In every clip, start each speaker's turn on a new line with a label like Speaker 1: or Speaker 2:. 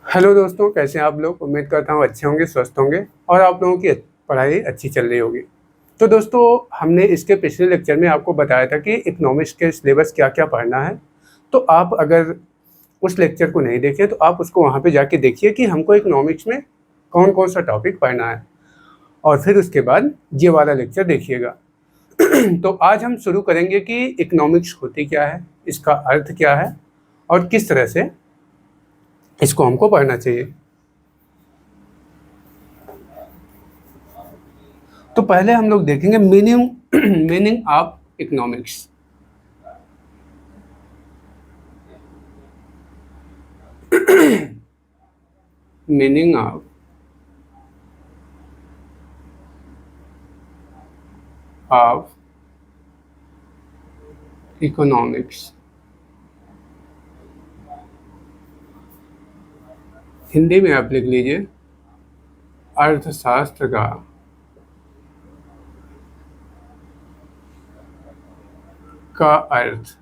Speaker 1: Hello दोस्तों, कैसे हैं आप लोग। उम्मीद करता हूँ अच्छे होंगे, स्वस्थ होंगे और आप लोगों की पढ़ाई अच्छी चल रही होगी। तो दोस्तों, हमने इसके पिछले लेक्चर में आपको बताया था कि इकोनॉमिक्स के सिलेबस क्या क्या पढ़ना है। तो आप अगर उस लेक्चर को नहीं देखे तो आप उसको वहाँ पे जाके देखिए कि हमको इकोनॉमिक्स में कौन कौन सा टॉपिक पढ़ना है, और फिर उसके बाद ये वाला लेक्चर देखिएगा। तो आज हम शुरू करेंगे कि इकोनॉमिक्स होती क्या है, इसका अर्थ क्या है और किस तरह से इसको हमको पढ़ना चाहिए। तो पहले हम लोग देखेंगे meaning meaning of economics. Meaning of economics. Hindi में आप लिख लीजिए अर्थशास्त्र का अर्थ।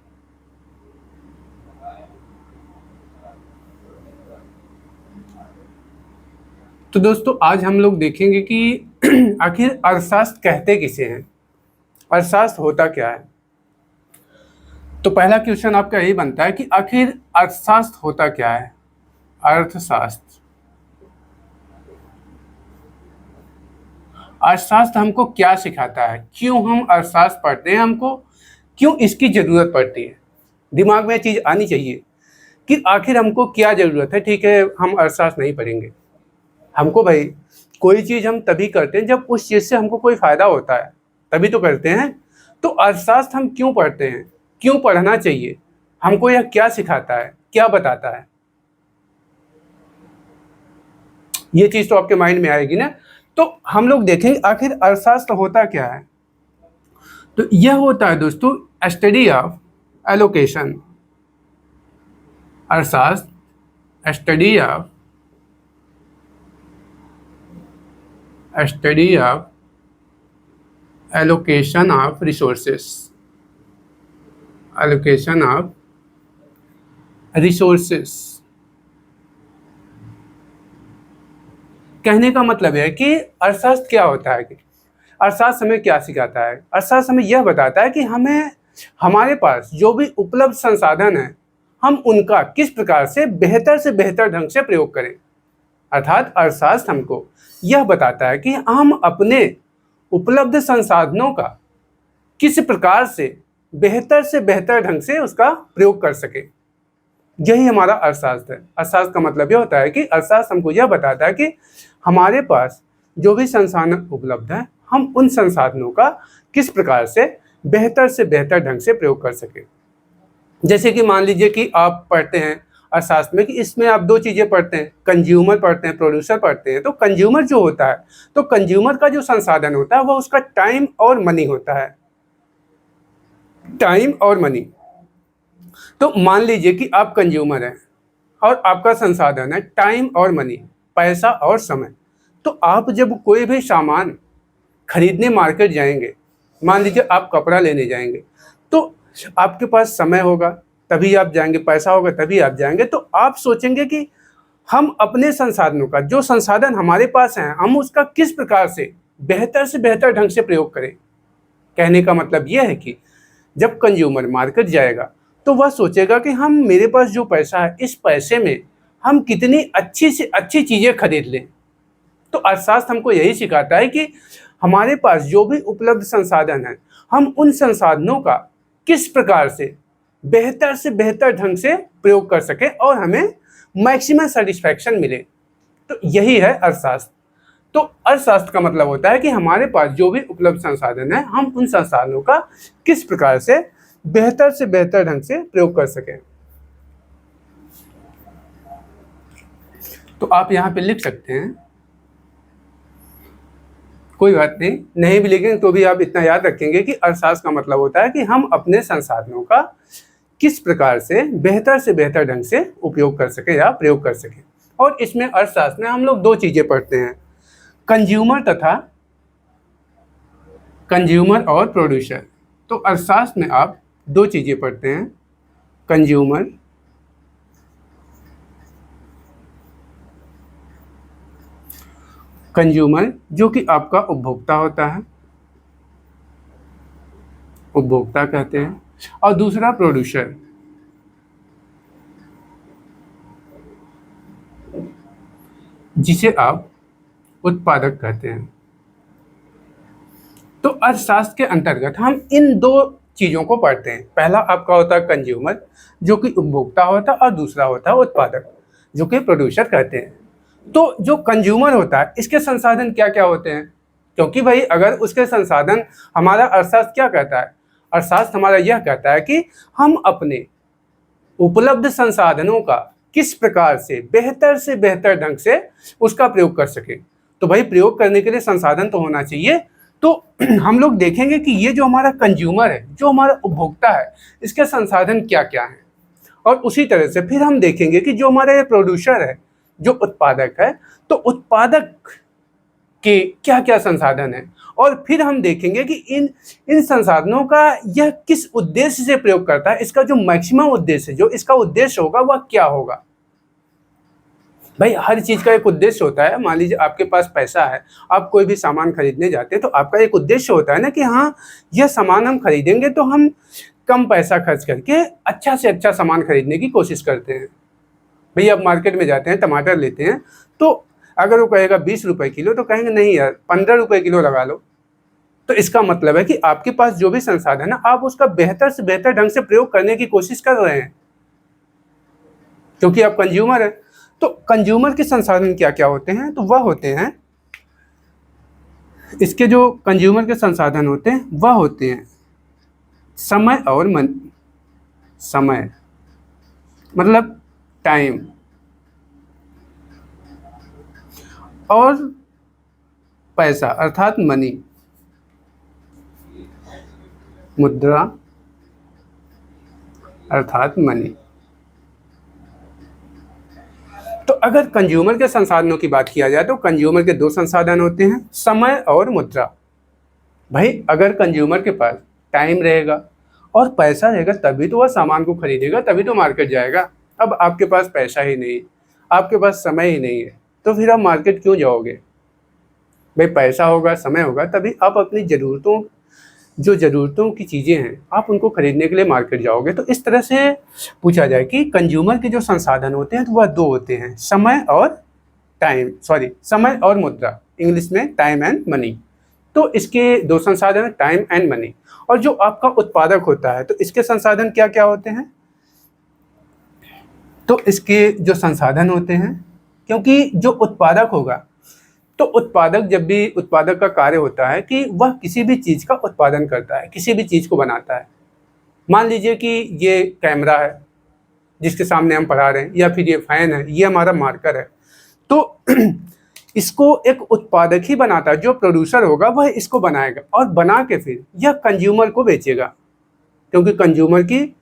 Speaker 1: तो दोस्तों, आज हम लोग देखेंगे कि आखिर अर्थशास्त्र कहते किसे हैं, अर्थशास्त्र होता क्या है। तो पहला क्वेश्चन आपका यही बनता है कि आखिर अर्थशास्त्र होता क्या है। अर्थशास्त्र अर्थशास्त्र हमको क्या सिखाता है, क्यों हम अर्थशास्त्र पढ़ते हैं, हमको क्यों इसकी ज़रूरत पड़ती है। दिमाग में ये चीज़ आनी चाहिए कि आखिर हमको क्या ज़रूरत है। ठीक है, हम अर्थशास्त्र नहीं पढ़ेंगे, हमको भाई कोई चीज़ हम तभी करते हैं जब उस चीज़ से हमको कोई फ़ायदा होता है, तभी तो करते हैं। तो अर्थशास्त्र हम क्यों पढ़ते हैं, क्यों पढ़ना चाहिए, हमको यह क्या सिखाता है, क्या बताता है, ये चीज़ तो आपके माइंड में आएगी ना। तो हम लोग देखेंगे आखिर अर्थशास्त्र होता क्या है। तो यह होता है दोस्तों स्टडी ऑफ एलोकेशन। अर्थशास्त्र study of allocation of resources. Allocation of resources कहने का मतलब है कि अर्थशास्त्र क्या होता है, कि अर्थशास्त्र हमें क्या सिखाता है। अर्थशास्त्र हमें यह बताता है कि हमें हमारे पास जो भी उपलब्ध संसाधन है, हम उनका किस प्रकार से बेहतर ढंग से प्रयोग करें। अर्थात अर्थशास्त्र हमको यह बताता है कि हम अपने उपलब्ध संसाधनों का किस प्रकार से बेहतर ढंग से उसका प्रयोग कर सके। यही हमारा अर्थशास्त्र है। अर्थशास्त्र का मतलब यह होता है कि अर्थशास्त्र हमको यह बताता है कि हमारे पास जो भी संसाधन उपलब्ध है, हम उन संसाधनों का किस प्रकार से बेहतर ढंग से प्रयोग कर सके। जैसे कि मान लीजिए कि आप पढ़ते हैं अर्थशास्त्र में कि इसमें आप दो चीज़ें पढ़ते हैं, कंज्यूमर पढ़ते हैं, प्रोड्यूसर पढ़ते हैं। तो कंज्यूमर जो होता है, तो कंज्यूमर का जो संसाधन होता है वह उसका टाइम और मनी होता है, टाइम और मनी। तो मान लीजिए कि आप कंज्यूमर हैं और आपका संसाधन है टाइम और मनी, पैसा और समय। तो आप जब कोई भी सामान खरीदने मार्केट जाएंगे, मान लीजिए आप कपड़ा लेने जाएंगे, तो आपके पास समय होगा तभी आप जाएंगे, पैसा होगा तभी आप जाएंगे। तो आप सोचेंगे कि हम अपने संसाधनों का, जो संसाधन हमारे पास हैं, हम उसका किस प्रकार से बेहतर ढंग से प्रयोग करें। कहने का मतलब यह है कि जब कंज्यूमर मार्केट जाएगा तो वह सोचेगा कि हम, मेरे पास जो पैसा है, इस पैसे में हम कितनी अच्छी से अच्छी चीज़ें खरीद लें। तो अर्थशास्त्र हमको यही सिखाता है कि हमारे पास जो भी उपलब्ध संसाधन है, हम उन संसाधनों का किस प्रकार से बेहतर ढंग से प्रयोग कर सकें और हमें मैक्सिमम सेटिस्फैक्शन मिले। तो यही है अर्थशास्त्र। तो अर्थशास्त्र का मतलब होता है कि हमारे पास जो भी उपलब्ध संसाधन है, हम उन संसाधनों का किस प्रकार से बेहतर ढंग से प्रयोग कर सकें। तो आप यहाँ पे लिख सकते हैं, कोई बात नहीं, नहीं भी लिखेंगे तो भी आप इतना याद रखेंगे कि अर्थशास्त्र का मतलब होता है कि हम अपने संसाधनों का किस प्रकार से बेहतर ढंग से उपयोग कर सकें या प्रयोग कर सकें। और इसमें अर्थशास्त्र में हम लोग दो चीज़ें पढ़ते हैं, कंज्यूमर और प्रोड्यूसर। तो अर्थशास्त्र में आप दो चीज़ें पढ़ते हैं, कंज्यूमर कंज्यूमर जो कि आपका उपभोक्ता होता है, उपभोक्ता कहते हैं, और दूसरा प्रोड्यूसर जिसे आप उत्पादक कहते हैं। तो अर्थशास्त्र के अंतर्गत हम इन दो चीज़ों को पढ़ते हैं। पहला आपका होता है कंज्यूमर जो कि उपभोक्ता होता है, और दूसरा होता है उत्पादक जो कि प्रोड्यूसर कहते हैं। तो जो कंज्यूमर होता है इसके संसाधन क्या क्या होते हैं, क्योंकि भाई अगर उसके संसाधन, हमारा अर्थशास्त्र क्या कहता है, अर्थशास्त्र हमारा यह कहता है कि हम अपने उपलब्ध संसाधनों का किस प्रकार से बेहतर ढंग से उसका प्रयोग कर सके। तो भाई प्रयोग करने के लिए संसाधन तो होना चाहिए। तो हम लोग देखेंगे कि ये जो हमारा कंज्यूमर है, जो हमारा उपभोक्ता है, इसके संसाधन क्या क्या हैं, और उसी तरह से फिर हम देखेंगे कि जो हमारा ये प्रोड्यूसर है, जो उत्पादक है, तो उत्पादक के क्या क्या संसाधन है, और फिर हम देखेंगे कि इन संसाधनों का यह किस उद्देश्य से प्रयोग करता है, इसका जो मैक्सिमम उद्देश्य, जो इसका उद्देश्य होगा वह क्या होगा। भाई हर चीज़ का एक उद्देश्य होता है। मान लीजिए आपके पास पैसा है, आप कोई भी सामान खरीदने जाते हैं तो आपका एक उद्देश्य होता है ना कि हाँ, यह सामान हम खरीदेंगे तो हम कम पैसा खर्च करके अच्छा से अच्छा सामान खरीदने की कोशिश करते हैं। भाई आप मार्केट में जाते हैं, टमाटर लेते हैं, तो अगर वो कहेगा 20 रुपये किलो, तो कहेंगे नहीं यार 15 रुपये किलो लगा लो। तो इसका मतलब है कि आपके पास जो भी संसाधन है, आप उसका बेहतर से बेहतर ढंग से प्रयोग करने की कोशिश कर रहे हैं, क्योंकि आप कंज्यूमर हैं। तो कंज्यूमर के संसाधन क्या क्या होते हैं, तो वह होते हैं, इसके जो कंज्यूमर के संसाधन होते हैं वह होते हैं समय और मन। समय मतलब टाइम, और पैसा अर्थात मनी, मुद्रा अर्थात मनी। तो अगर कंज्यूमर के संसाधनों की बात किया जाए तो कंज्यूमर के दो संसाधन होते हैं, समय और मुद्रा। भाई अगर कंज्यूमर के पास टाइम रहेगा और पैसा रहेगा तभी तो वह सामान को खरीदेगा, तभी तो मार्केट जाएगा। अब आपके पास पैसा ही नहीं, आपके पास समय ही नहीं है, तो फिर आप मार्केट क्यों जाओगे। भाई पैसा होगा, समय होगा, तभी आप अपनी ज़रूरतों की चीज़ें हैं आप उनको खरीदने के लिए मार्केट जाओगे। तो इस तरह से पूछा जाए कि कंज्यूमर के जो संसाधन होते हैं तो वह दो होते हैं, समय और मुद्रा, इंग्लिश में टाइम एंड मनी। तो इसके दो संसाधन हैं, टाइम एंड मनी। और जो आपका उत्पादक होता है तो इसके संसाधन क्या क्या होते हैं, तो इसके जो संसाधन होते हैं, क्योंकि जो उत्पादक होगा, तो उत्पादक का कार्य होता है कि वह किसी भी चीज़ का उत्पादन करता है, किसी भी चीज़ को बनाता है। मान लीजिए कि ये कैमरा है जिसके सामने हम पढ़ा रहे हैं, या फिर ये फैन है, ये हमारा मार्कर है, तो इसको एक उत्पादक ही बनाता है। जो प्रोड्यूसर होगा वह इसको बनाएगा और बना के फिर यह कंज्यूमर को बेचेगा, क्योंकि कंज्यूमर की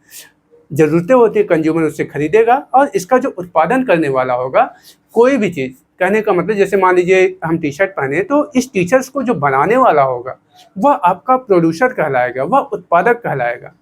Speaker 1: ज़रूरतें होती है, कंज्यूमर उससे खरीदेगा। और इसका जो उत्पादन करने वाला होगा, कोई भी चीज़, कहने का मतलब जैसे मान लीजिए हम टी शर्ट पहने, तो इस टी शर्ट को जो बनाने वाला होगा वह आपका प्रोड्यूसर कहलाएगा, वह उत्पादक कहलाएगा।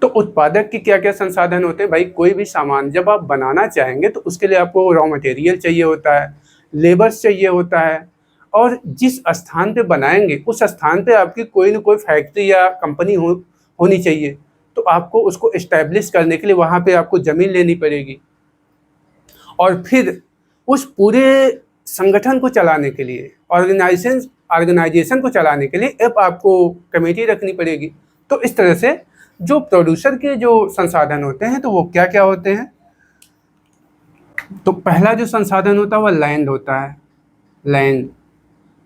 Speaker 1: तो उत्पादक की क्या क्या संसाधन होते हैं, भाई कोई भी सामान जब आप बनाना चाहेंगे तो उसके लिए आपको रॉ मटेरियल चाहिए होता है, लेबर्स चाहिए होता है, और जिस स्थान पे बनाएंगे उस स्थान पे आपकी कोई न कोई फैक्ट्री या कंपनी होनी चाहिए। तो आपको उसको इस्टेब्लिश करने के लिए वहाँ पे आपको ज़मीन लेनी पड़ेगी, और फिर उस पूरे संगठन को चलाने के लिए, ऑर्गेनाइजेशन को चलाने के लिए अब आपको कमेटी रखनी पड़ेगी। तो इस तरह से जो प्रोड्यूसर के जो संसाधन होते हैं तो वो क्या क्या होते हैं, तो पहला जो संसाधन होता है वह लैंड होता है। लैंड,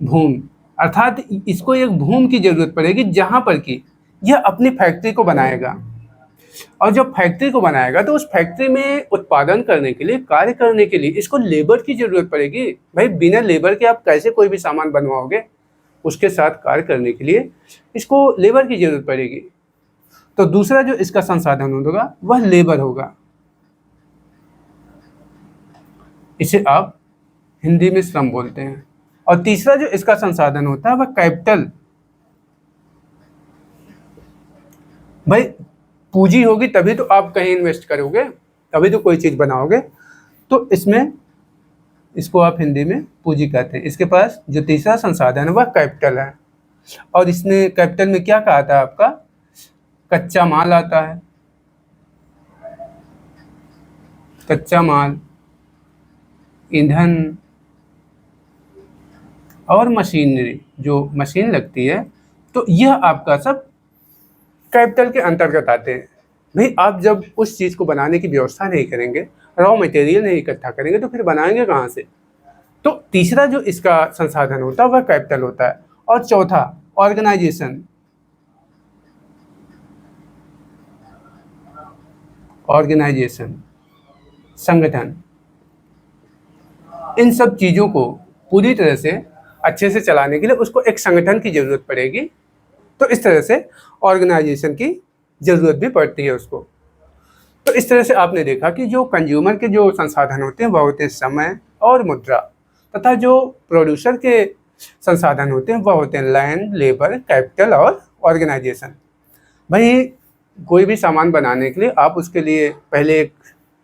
Speaker 1: भूमि, अर्थात इसको एक भूमि की ज़रूरत पड़ेगी जहाँ पर कि यह अपनी फैक्ट्री को बनाएगा। और जब फैक्ट्री को बनाएगा तो उस फैक्ट्री में उत्पादन करने के लिए, कार्य करने के लिए इसको लेबर की ज़रूरत पड़ेगी। भाई बिना लेबर के आप कैसे कोई भी सामान बनवाओगे, उसके साथ कार्य करने के लिए इसको लेबर की ज़रूरत पड़ेगी। तो दूसरा जो इसका संसाधन होगा वह लेबर होगा, इसे आप हिंदी में श्रम बोलते हैं। और तीसरा जो इसका संसाधन होता है वह कैपिटल। भाई पूंजी होगी तभी तो आप कहीं इन्वेस्ट करोगे, तभी तो कोई चीज़ बनाओगे। तो इसमें इसको आप हिंदी में पूंजी कहते हैं। इसके पास जो तीसरा संसाधन है वह कैपिटल है, और इसने कैपिटल में क्या कहा था आपका, कच्चा माल आता है, कच्चा माल, ईंधन और मशीनरी, जो मशीन लगती है, तो यह आपका सब कैपिटल के अंतर्गत आते हैं। भाई आप जब उस चीज़ को बनाने की व्यवस्था नहीं करेंगे, रॉ मटेरियल नहीं इकट्ठा करेंगे, तो फिर बनाएंगे कहाँ से। तो तीसरा जो इसका संसाधन होता है वह कैपिटल होता है। और चौथा ऑर्गेनाइजेशन, ऑर्गेनाइजेशन संगठन। इन सब चीज़ों को पूरी तरह से अच्छे से चलाने के लिए उसको एक संगठन की ज़रूरत पड़ेगी, तो इस तरह से ऑर्गेनाइजेशन की ज़रूरत भी पड़ती है उसको। तो इस तरह से आपने देखा कि जो कंज्यूमर के जो संसाधन होते हैं वह होते हैं समय और मुद्रा, तथा जो प्रोड्यूसर के संसाधन होते हैं वह होते हैं लैंड, लेबर, कैपिटल और ऑर्गेनाइजेशन। भाई कोई भी सामान बनाने के लिए आप उसके लिए पहले एक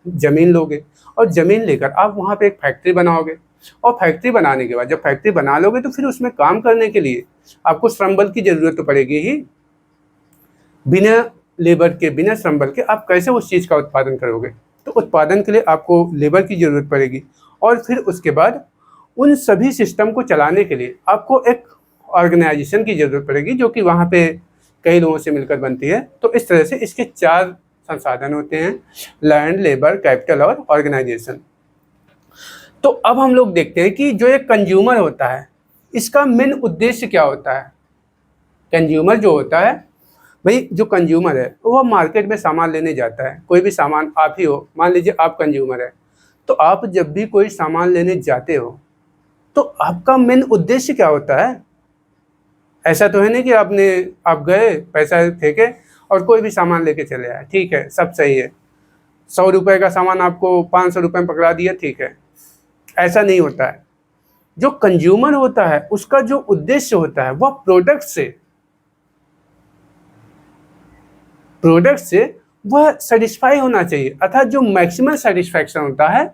Speaker 1: ज़मीन लोगे, और ज़मीन लेकर आप वहाँ पे एक फैक्ट्री बनाओगे, और फैक्ट्री बनाने के बाद जब फैक्ट्री बना लोगे तो फिर उसमें काम करने के लिए आपको श्रम बल की ज़रूरत तो पड़ेगी ही। बिना लेबर के, बिना श्रम बल के आप कैसे उस चीज़ का उत्पादन करोगे। तो उत्पादन के लिए आपको लेबर की ज़रूरत पड़ेगी, और फिर उसके बाद उन सभी सिस्टम को चलाने के लिए आपको एक ऑर्गेनाइजेशन की ज़रूरत पड़ेगी, जो कि वहाँ पे कई लोगों से मिलकर बनती है। तो इस तरह से इसके 4 संसाधन होते हैं, लैंड, लेबर, कैपिटल और ऑर्गेनाइजेशन। तो अब हम लोग देखते हैं कि जो एक कंज्यूमर होता है इसका मेन उद्देश्य क्या होता है। कंज्यूमर जो होता है, भाई जो कंज्यूमर है वह मार्केट में सामान लेने जाता है। कोई भी सामान, आप ही हो, मान लीजिए आप कंज्यूमर है, तो आप जब भी कोई सामान लेने जाते हो तो आपका मेन उद्देश्य क्या होता है। ऐसा तो है नहीं कि आप गए, पैसा फेंके और कोई भी सामान लेके चले आए, ठीक है, सब सही है, 100 रुपये का सामान आपको 500 रुपये में पकड़ा दिया, ठीक है। ऐसा नहीं होता है। जो कंज्यूमर होता है उसका जो उद्देश्य होता है वह प्रोडक्ट से वह सेटिस्फाई होना चाहिए, अर्थात जो मैक्सिमम सेटिस्फैक्शन होता है,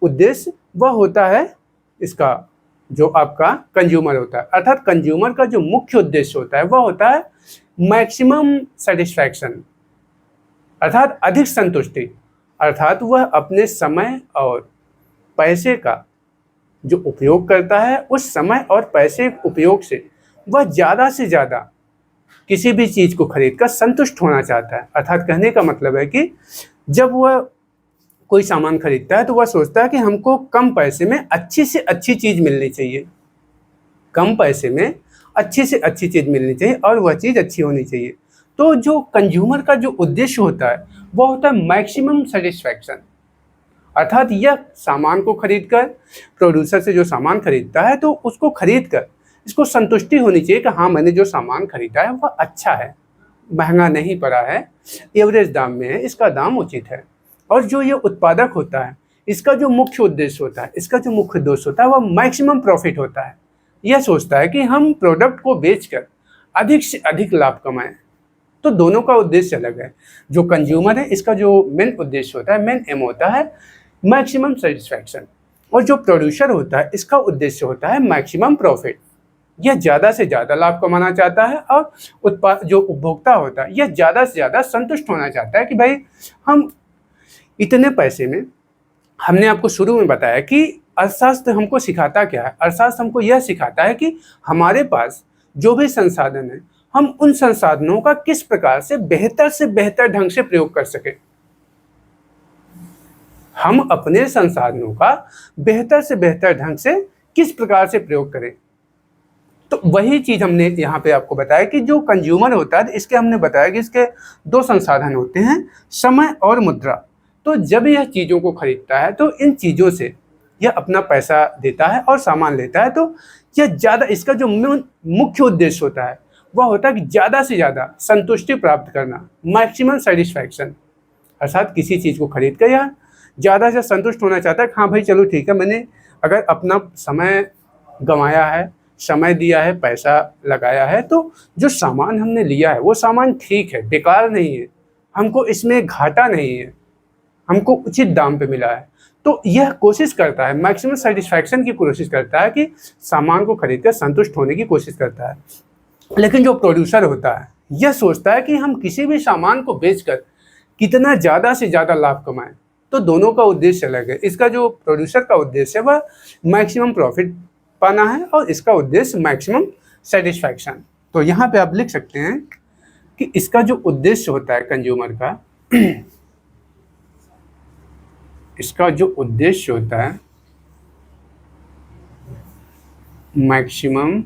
Speaker 1: उद्देश्य वह होता है इसका, जो आपका कंज्यूमर होता है। अर्थात कंज्यूमर का जो मुख्य उद्देश्य होता है वह होता है मैक्सिमम सेटिस्फैक्शन, अर्थात अधिक संतुष्टि। अर्थात वह अपने समय और पैसे का जो उपयोग करता है, उस समय और पैसे के उपयोग से वह ज़्यादा से ज़्यादा किसी भी चीज़ को खरीद कर संतुष्ट होना चाहता है। अर्थात कहने का मतलब है कि जब वह कोई सामान खरीदता है तो वह सोचता है कि हमको कम पैसे में अच्छी से अच्छी चीज़ मिलनी चाहिए, कम पैसे में अच्छी से अच्छी चीज़ मिलनी चाहिए, और वह चीज़ अच्छी होनी चाहिए। तो जो कंज्यूमर का जो उद्देश्य होता है वह होता है मैक्सिमम सेटिस्फैक्शन, अर्थात यह सामान को खरीदकर, प्रोड्यूसर से जो सामान खरीदता है तो उसको खरीद कर इसको संतुष्टि होनी चाहिए कि हाँ, मैंने जो सामान खरीदा है वह अच्छा है, महंगा नहीं पड़ा है, एवरेज दाम में है, इसका दाम उचित है। और जो ये उत्पादक होता है इसका जो मुख्य उद्देश्य होता है, इसका जो मुख्य उद्देश्य होता है वह मैक्सिमम प्रॉफिट होता है। यह सोचता है कि हम प्रोडक्ट को बेचकर अधिक से अधिक लाभ कमाएं। तो दोनों का उद्देश्य अलग है। जो कंज्यूमर है इसका जो मेन उद्देश्य होता है, मेन एम होता है मैक्सिमम सेटिस्फैक्शन, और जो प्रोड्यूसर होता है इसका उद्देश्य होता है मैक्सिमम प्रॉफिट। यह ज़्यादा से ज़्यादा लाभ कमाना चाहता है, और जो उपभोक्ता होता है यह ज़्यादा से ज़्यादा संतुष्ट होना चाहता है कि भाई हम इतने पैसे में, हमने आपको शुरू में बताया कि अर्थशास्त्र हमको सिखाता क्या है। अर्थशास्त्र हमको यह सिखाता है कि हमारे पास जो भी संसाधन है हम उन संसाधनों का किस प्रकार से बेहतर ढंग से प्रयोग कर सके, हम अपने संसाधनों का बेहतर से बेहतर ढंग से किस प्रकार से प्रयोग करें। तो वही चीज़ हमने यहाँ पे आपको बताया कि जो कंज्यूमर होता है इसके हमने बताया कि इसके 2 संसाधन होते हैं, समय और मुद्रा। तो जब यह चीज़ों को खरीदता है तो इन चीज़ों से यह अपना पैसा देता है और सामान लेता है। तो यह ज़्यादा, इसका जो मुख्य उद्देश्य होता है वह होता है कि ज़्यादा से ज़्यादा संतुष्टि प्राप्त करना, मैक्सिमम सेटिस्फैक्शन। अर्थात किसी चीज़ को खरीद कर यह ज़्यादा से संतुष्ट होना चाहता है कि हाँ भाई चलो ठीक है, मैंने अगर अपना समय गंवाया है, समय दिया है, पैसा लगाया है, तो जो सामान हमने लिया है वो सामान ठीक है, बेकार नहीं है, हमको इसमें घाटा नहीं है, हमको उचित दाम पे मिला है। तो यह कोशिश करता है, मैक्सिमम सेटिस्फैक्शन की कोशिश करता है कि सामान को खरीद कर संतुष्ट होने की कोशिश करता है। लेकिन जो प्रोड्यूसर होता है यह सोचता है कि हम किसी भी सामान को बेचकर कितना ज़्यादा से ज़्यादा लाभ कमाएं। तो दोनों का उद्देश्य अलग है। इसका जो प्रोड्यूसर का उद्देश्य है वह मैक्सिमम प्रॉफिट पाना है और इसका उद्देश्य मैक्सिमम सेटिस्फैक्शन। तो यहाँ पे आप लिख सकते हैं कि इसका जो उद्देश्य होता है कंज्यूमर का इसका जो उद्देश्य होता है मैक्सिमम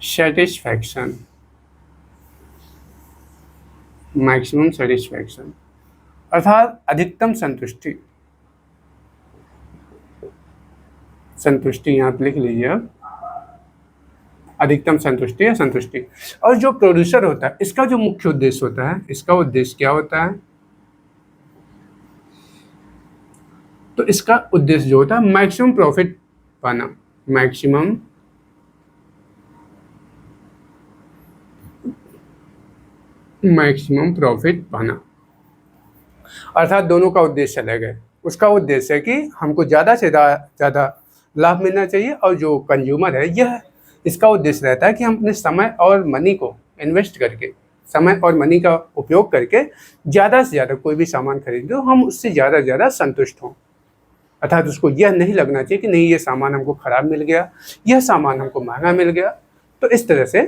Speaker 1: सेटिस्फैक्शन, मैक्सिमम सेटिस्फैक्शन अर्थात अधिकतम संतुष्टि। संतुष्टि यहाँ पे लिख लीजिए आप, अधिकतम संतुष्टि या संतुष्टि। और जो प्रोड्यूसर होता है इसका जो मुख्य उद्देश्य होता है, इसका उद्देश्य क्या होता है? तो इसका उद्देश्य जो होता है मैक्सिमम प्रॉफिट पाना, मैक्सिमम प्रॉफिट पाना। अर्थात दोनों का उद्देश्य अलग है। उसका उद्देश्य है कि हमको ज़्यादा से ज़्यादा लाभ मिलना चाहिए और जो कंज्यूमर है यह इसका उद्देश्य रहता है कि हम अपने समय और मनी को इन्वेस्ट करके, समय और मनी का उपयोग करके ज़्यादा से ज़्यादा कोई भी सामान खरीदें तो हम उससे ज़्यादा से ज़्यादा संतुष्ट हों। अर्थात उसको यह नहीं लगना चाहिए कि नहीं ये सामान हमको ख़राब मिल गया, यह सामान हमको महंगा मिल गया, तो इस तरह से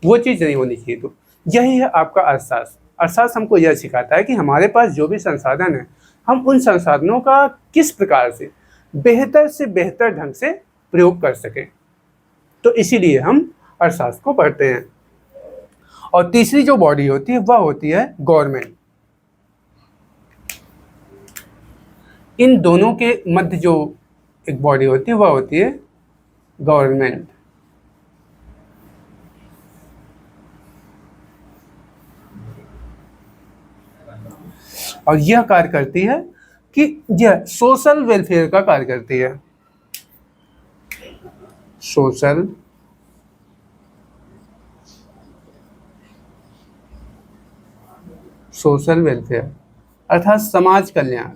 Speaker 1: वो चीज़ नहीं होनी चाहिए। तो यही है आपका अर्थशास्त्र। अर्थशास्त्र हमको यह सिखाता है कि हमारे पास जो भी संसाधन है हम उन संसाधनों का किस प्रकार से बेहतर ढंग से प्रयोग कर सकें। तो इसीलिए हम अर्थशास्त्र को पढ़ते हैं। और तीसरी जो बॉडी होती है वह होती है गवर्नमेंट। इन दोनों के मध्य जो एक बॉडी होती है वह होती है गवर्नमेंट। और यह कार्य करती है कि यह सोशल वेलफेयर का कार्य करती है। सोशल वेलफेयर अर्थात समाज कल्याण।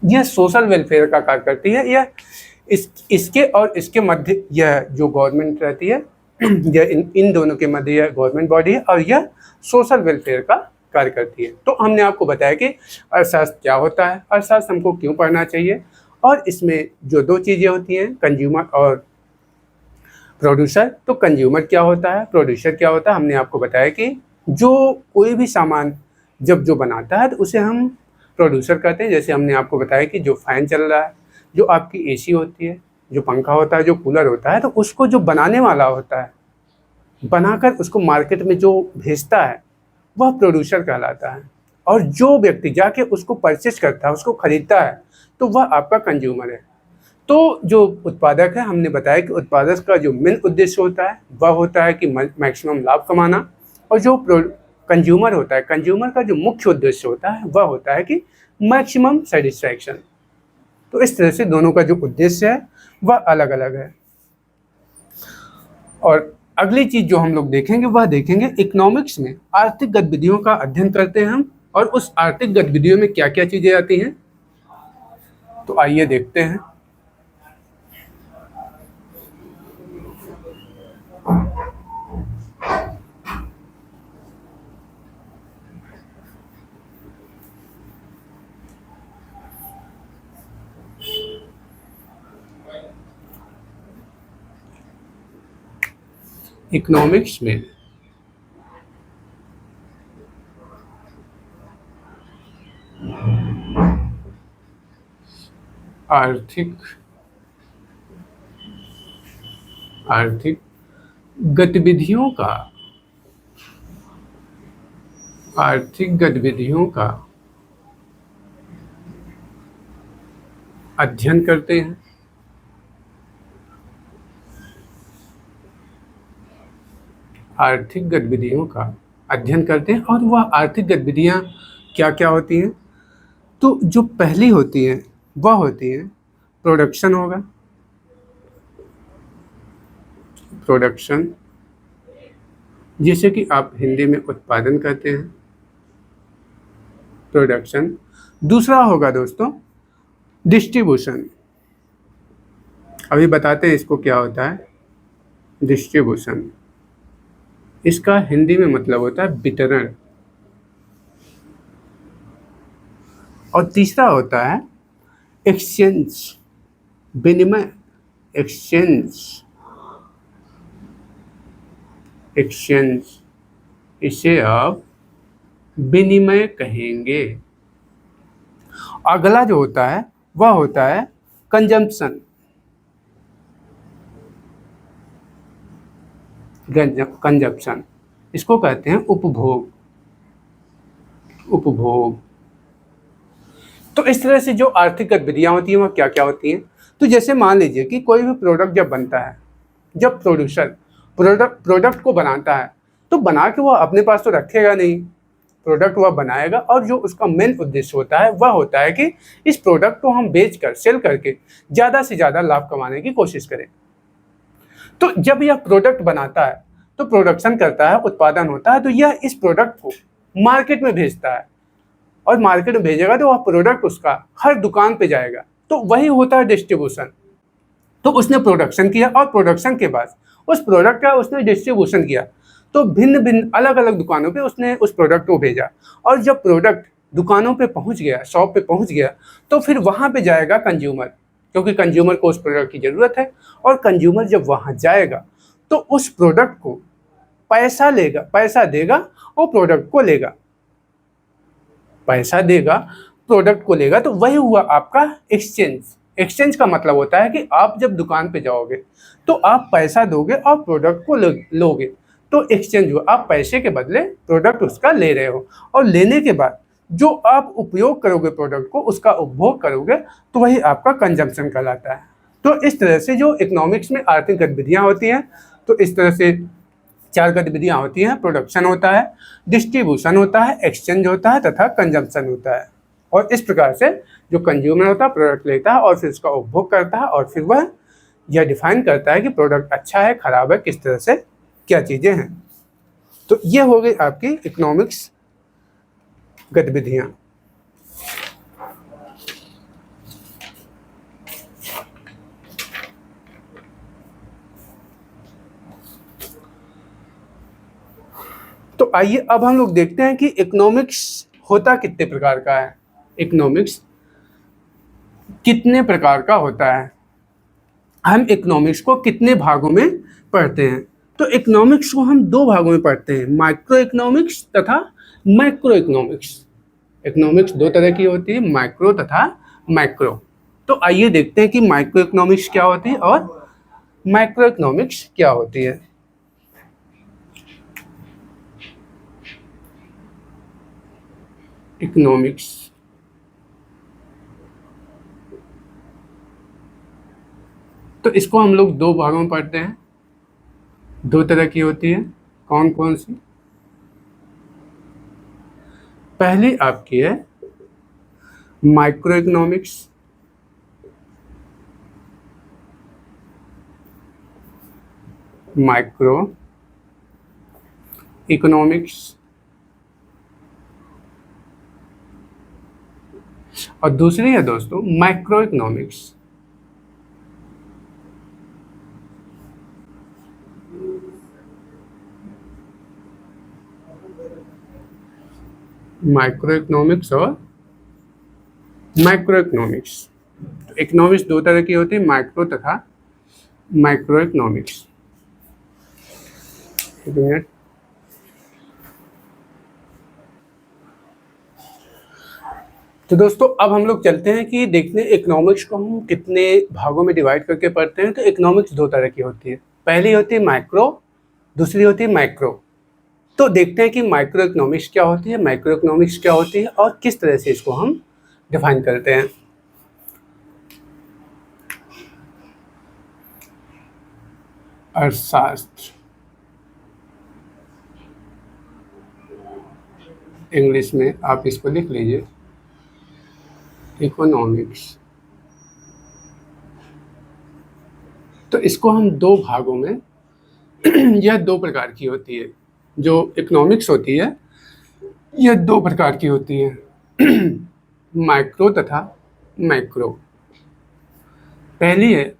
Speaker 1: यह सोशल वेलफेयर का कार्य करती है। यह इसके और इसके मध्य यह जो गवर्नमेंट रहती है यह इन दोनों के मध्य यह गवर्नमेंट बॉडी है और यह सोशल वेलफेयर का कार्य करती है। तो हमने आपको बताया कि अर्थशास्त्र क्या होता है, अर्थशास्त्र हमको क्यों पढ़ना चाहिए, और इसमें जो दो चीज़ें होती हैं कंज्यूमर और प्रोड्यूसर। तो कंज्यूमर क्या होता है, प्रोड्यूसर क्या होता है, हमने आपको बताया कि जो कोई भी सामान जब जो बनाता है तो उसे हम प्रोड्यूसर कहते हैं। जैसे हमने आपको बताया कि जो फ़ैन चल रहा है, जो आपकी एसी होती है, जो पंखा होता है, जो कूलर होता है, तो उसको जो बनाने वाला होता है, बनाकर उसको मार्केट में जो भेजता है वह प्रोड्यूसर कहलाता है। और जो व्यक्ति जाके उसको परचेज करता है, उसको खरीदता है, तो वह आपका कंज्यूमर है। तो जो उत्पादक है, हमने बताया कि उत्पादक का जो मेन उद्देश्य होता है वह होता है कि मैक्सिमम लाभ कमाना। और जो कंज्यूमर होता है, कंज्यूमर का जो मुख्य उद्देश्य होता है वह होता है कि मैक्सिमम सेटिस्फैक्शन। तो इस तरह से दोनों का जो उद्देश्य है वह अलग अलग है। और अगली चीज़ जो हम लोग देखेंगे वह देखेंगे इकोनॉमिक्स में आर्थिक गतिविधियों का अध्ययन करते हैं हम, और उस आर्थिक गतिविधियों में क्या क्या चीज़ें आती हैं। तो आइए देखते हैं। इकोनॉमिक्स में आर्थिक गतिविधियों का अध्ययन करते हैं। आर्थिक गतिविधियों का अध्ययन करते हैं। और वह आर्थिक गतिविधियाँ क्या क्या होती हैं। तो जो पहली होती हैं वह होती है प्रोडक्शन होगा। प्रोडक्शन, जिसे कि आप हिंदी में उत्पादन कहते हैं, प्रोडक्शन। दूसरा होगा दोस्तों डिस्ट्रीब्यूशन। अभी बताते हैं इसको क्या होता है डिस्ट्रीब्यूशन। इसका हिंदी में मतलब होता है वितरण। और तीसरा होता है एक्सचेंज, विनिमय, एक्सचेंज, एक्सचेंज, इसे आप विनिमय कहेंगे। अगला जो होता है वह होता है कंजम्पशन, कंजप्शन, इसको कहते हैं उपभोग, उपभोग। तो इस तरह से जो आर्थिक गतिविधियां होती हैं वह क्या क्या होती हैं। तो जैसे मान लीजिए कि कोई भी प्रोडक्ट जब बनता है, जब प्रोड्यूसर प्रोडक्ट को बनाता है तो बना के वह अपने पास तो रखेगा नहीं, प्रोडक्ट वह बनाएगा और जो उसका मेन उद्देश्य होता है वह होता है कि इस प्रोडक्ट को हम बेच कर, सेल करके ज़्यादा से ज़्यादा लाभ कमाने की कोशिश करें। तो जब यह प्रोडक्ट बनाता है तो प्रोडक्शन करता है, उत्पादन होता है, तो यह इस प्रोडक्ट को मार्केट में भेजता है और मार्केट में भेजेगा तो वह प्रोडक्ट उसका हर दुकान पे जाएगा, तो वही होता है डिस्ट्रीब्यूशन। तो उसने प्रोडक्शन किया और प्रोडक्शन के बाद उस प्रोडक्ट का उसने डिस्ट्रीब्यूशन किया, तो भिन्न भिन्न अलग अलग दुकानों पे उसने उस प्रोडक्ट को भेजा। और जब प्रोडक्ट दुकानों पे पहुंच गया, शॉप पे पहुंच गया, तो फिर वहाँ पे जाएगा कंज्यूमर, क्योंकि कंज्यूमर को उस प्रोडक्ट की ज़रूरत है। और कंज्यूमर जब वहाँ जाएगा तो उस प्रोडक्ट को पैसा लेगा, पैसा देगा और प्रोडक्ट को लेगा, पैसा देगा प्रोडक्ट को लेगा। तो वही हुआ आपका एक्सचेंज। एक्सचेंज का मतलब होता है कि आप जब दुकान पे जाओगे तो आप पैसा दोगे और प्रोडक्ट को लोगे, तो एक्सचेंज हुआ। आप पैसे के बदले प्रोडक्ट उसका ले रहे हो और लेने के बाद जो आप उपयोग करोगे प्रोडक्ट को, उसका उपभोग करोगे, तो वही आपका कंजम्पशन कहलाता है। तो इस तरह से जो इकोनॉमिक्स में आर्थिक गतिविधियाँ होती हैं, तो इस तरह से 4 गतिविधियाँ होती हैं। प्रोडक्शन होता है, डिस्ट्रीब्यूशन होता है, एक्सचेंज होता है तथा कंजम्पशन होता है। और इस प्रकार से जो कंज्यूमर होता है प्रोडक्ट लेता है और फिर उसका उपभोग करता है और फिर वह यह डिफाइन करता है कि प्रोडक्ट अच्छा है, खराब है, किस तरह से क्या चीज़ें हैं। तो ये हो गई आपकी इकोनॉमिक्स गतिविधियाँ। तो आइए अब हम लोग देखते हैं कि इकोनॉमिक्स होता कितने प्रकार का है। इकोनॉमिक्स कितने प्रकार का होता है, हम इकोनॉमिक्स को कितने भागों में पढ़ते हैं। तो इकोनॉमिक्स को हम 2 भागों में पढ़ते हैं, माइक्रो इकोनॉमिक्स तथा मैक्रो इकोनॉमिक्स। इकोनॉमिक्स 2 तरह की होती है, माइक्रो तथा मैक्रो। तो आइए देखते हैं कि माइक्रो इकोनॉमिक्स क्या होती है और मैक्रो इकोनॉमिक्स क्या होती है। इकोनॉमिक्स, तो इसको हम लोग 2 भागों में पढ़ते हैं। 2 तरह की होती है, कौन कौन सी। पहली आपकी है माइक्रो इकोनॉमिक्स, माइक्रो इकोनॉमिक्स, और दूसरी है दोस्तों मैक्रो इकोनॉमिक्स। माइक्रो इकोनॉमिक्स और मैक्रो इकोनॉमिक्स। तो इकोनॉमिक्स 2 तरह की होती है, माइक्रो तथा मैक्रो इकोनॉमिक्स। एक मिनट। तो दोस्तों अब हम लोग चलते हैं कि देखते हैं इकोनॉमिक्स को हम कितने भागों में डिवाइड करके पढ़ते हैं। तो इकोनॉमिक्स 2 तरह की होती है, पहली होती है माइक्रो, दूसरी होती है मैक्रो। तो देखते हैं कि माइक्रो इकोनॉमिक्स क्या होती है, मैक्रो इकोनॉमिक्स क्या होती है और किस तरह से इसको हम डिफाइन करते हैं। अर्थशास्त्र, इंग्लिश में आप इसको लिख लीजिए इकोनॉमिक्स। तो इसको हम 2 भागों में यह दो प्रकार की होती है। जो इकोनॉमिक्स होती है यह दो प्रकार की होती है, माइक्रो तथा मैक्रो। पहली है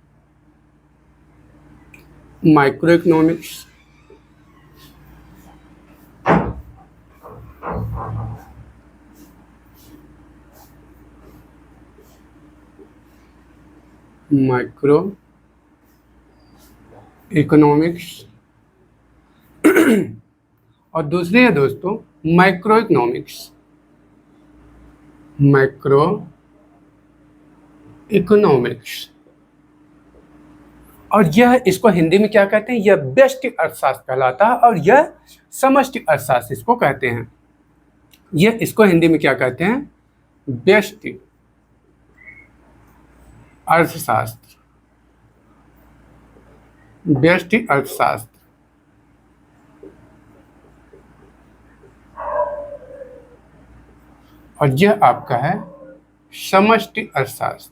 Speaker 1: माइक्रो इकोनॉमिक्स, माइक्रो इकोनॉमिक्स और दूसरी है दोस्तों माइक्रो इकोनॉमिक्स, माइक्रो इकोनॉमिक्स। और यह इसको हिंदी में क्या कहते हैं, यह व्यष्टि अर्थशास्त्र कहलाता है और यह समष्टि अर्थशास्त्र इसको कहते हैं। यह इसको हिंदी में क्या कहते हैं, व्यष्टि अर्थशास्त्र, व्यष्टि अर्थशास्त्र। और यह आपका है समष्टि अर्थशास्त्र।